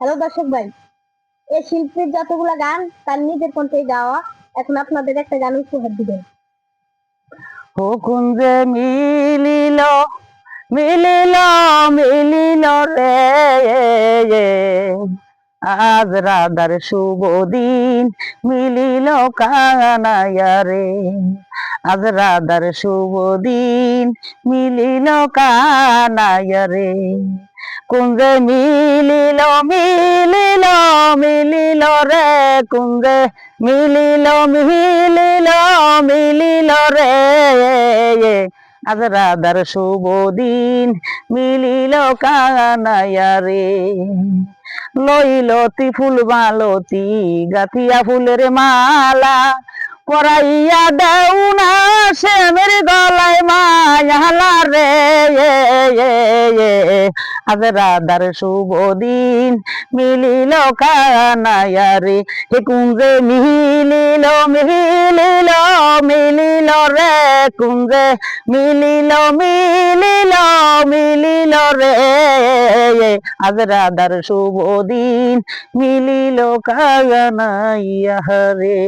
Hello দর্শক ভাই, এই শিল্পীর যতগুলা গান তার নিজের কণ্ঠে গাওয়া। এখন আপনাদের একটা গান উপহার দিবেন। ও কুঞ্জে মিলিল মিলিল মিলিল রে, আজ রাধার শুভ দিন মিলিল কানাইয়া রে। আজ রাধার শুভ দিন মিলিল কানাইয়া রে। কুঞ্জে মিলিল মিলিল মিলিল রে, কুঞ্জে মিলিল মিলিল মিলিল রে। আজ রাধার শুভ দিন মিলিল কানাইয়া রে। লইলতি ফুল মালতি গাথিয়া ফুলের মালা, পরাইয়া দেও না শ্যামের গলায় মায়ালা রে। আজ রাধার শুভ দিন মিলিল কানাইয়া রে। হে কুঞ্জে মিলিল মিলিল মিলিল রে, কুঞ্জে মিলিল মিলিল মিলিল রে। আজ রাধার শুভ দিন মিলিল কানাইয়া রে।